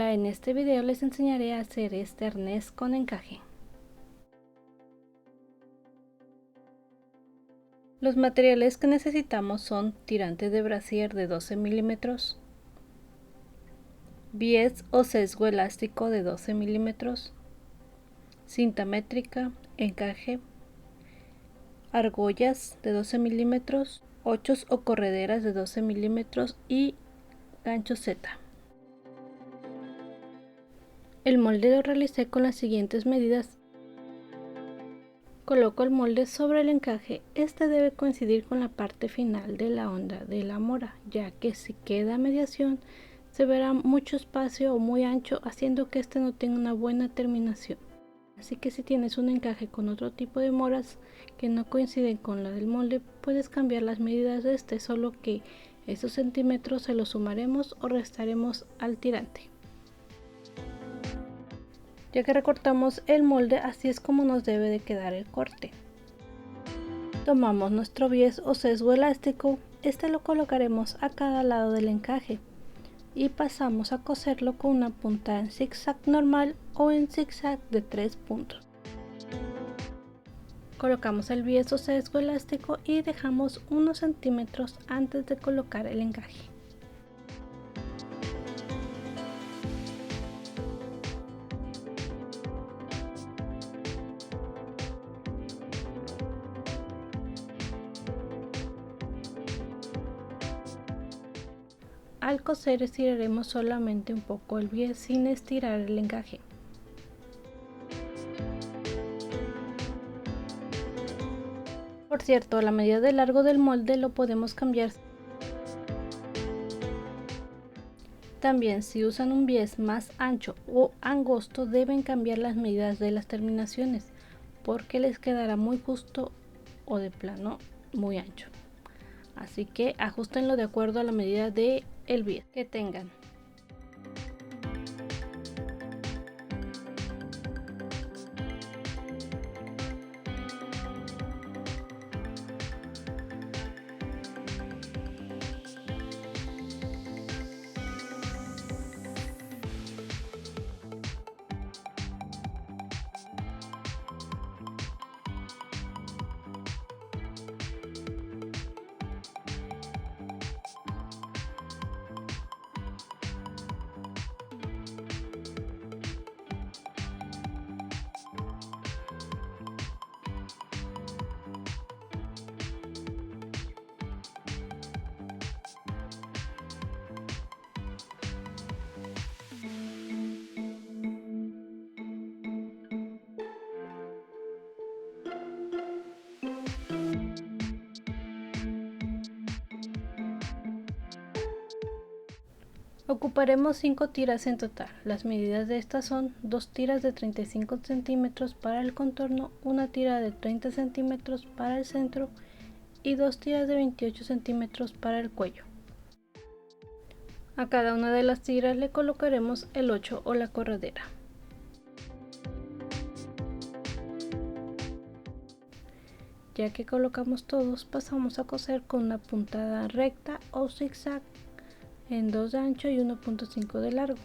Hola, en este video les enseñaré a hacer este arnés con encaje. Los materiales que necesitamos son tirante de brasier de 12 milímetros, bies o sesgo elástico de 12 milímetros, cinta métrica, encaje, argollas de 12 milímetros, ochos o correderas de 12 milímetros y gancho Z. El molde lo realicé con las siguientes medidas. Coloco el molde sobre el encaje. Este debe coincidir con la parte final de la onda de la mora, ya que si queda a mediación se verá mucho espacio o muy ancho, haciendo que este no tenga una buena terminación. Así que si tienes un encaje con otro tipo de moras que no coinciden con la del molde, puedes cambiar las medidas de este, solo que esos centímetros se los sumaremos o restaremos al tirante. Ya que recortamos el molde, así es como nos debe de quedar el corte. Tomamos nuestro bies o sesgo elástico, este lo colocaremos a cada lado del encaje y pasamos a coserlo con una punta en zigzag normal o en zigzag de 3 puntos. Colocamos el bies o sesgo elástico y dejamos unos centímetros antes de colocar el encaje. Al coser estiraremos solamente un poco el bies sin estirar el encaje. Por cierto, la medida de largo del molde lo podemos cambiar. También, si usan un bies más ancho o angosto, deben cambiar las medidas de las terminaciones, porque les quedará muy justo o de plano muy ancho. Así que ajustenlo de acuerdo a la medida de el bies que tengan. Ocuparemos 5 tiras en total. Las medidas de estas son 2 tiras de 35 centímetros para el contorno, una tira de 30 centímetros para el centro y 2 tiras de 28 centímetros para el cuello. A cada una de las tiras le colocaremos el 8 o la corredera. Ya que colocamos todos, pasamos a coser con una puntada recta o zigzag en 2 de ancho y 1.5 de largo.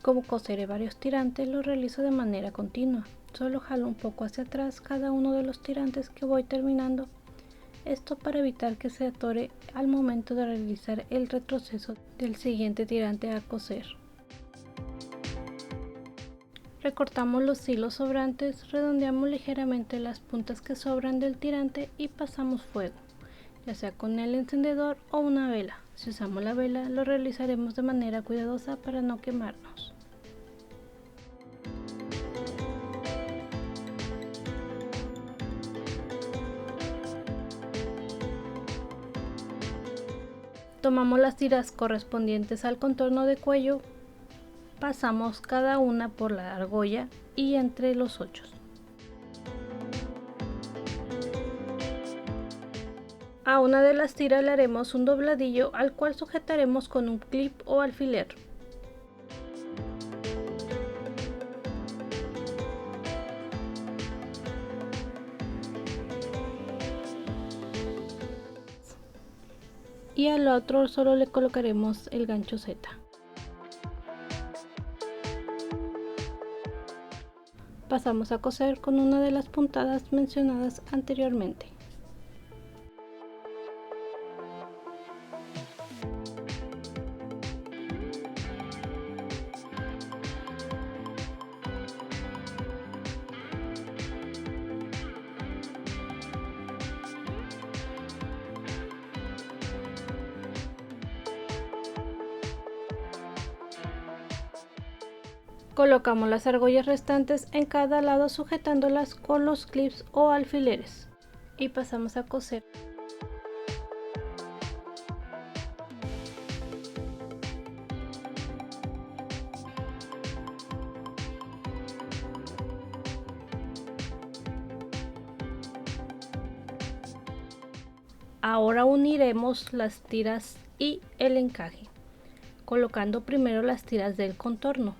Como coseré varios tirantes, lo realizo de manera continua. Solo jalo un poco hacia atrás cada uno de los tirantes que voy terminando. Esto para evitar que se atore al momento de realizar el retroceso del siguiente tirante a coser. Recortamos los hilos sobrantes, redondeamos ligeramente las puntas que sobran del tirante y pasamos fuego, ya sea con el encendedor o una vela. Si usamos la vela, lo realizaremos de manera cuidadosa para no quemarnos. Tomamos las tiras correspondientes al contorno de cuello, pasamos cada una por la argolla y entre los ochos. A una de las tiras le haremos un dobladillo al cual sujetaremos con un clip o alfiler. y al otro solo le colocaremos el gancho Z. Pasamos a coser con una de las puntadas mencionadas anteriormente. Colocamos las argollas restantes en cada lado sujetándolas con los clips o alfileres y pasamos a coser. Ahora uniremos las tiras y el encaje, colocando primero las tiras del contorno.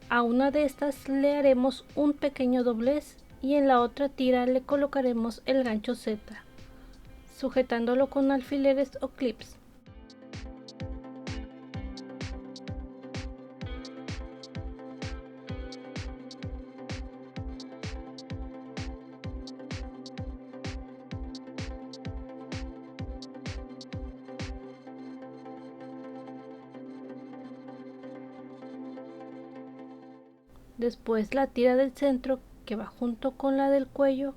A una de estas le haremos un pequeño doblez y en la otra tira le colocaremos el gancho Z, sujetándolo con alfileres o clips. Después la tira del centro que va junto con la del cuello.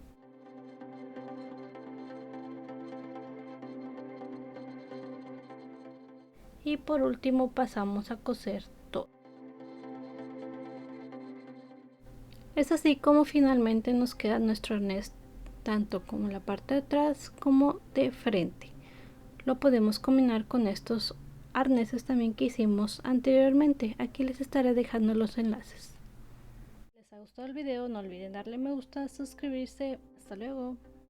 Y por último pasamos a coser todo. Es así como finalmente nos queda nuestro arnés, tanto como la parte de atrás como de frente. Lo podemos combinar con estos arneses también que hicimos anteriormente. Aquí les estaré dejando los enlaces. Si les ha gustado el video, no olviden darle me gusta, suscribirse. Hasta luego.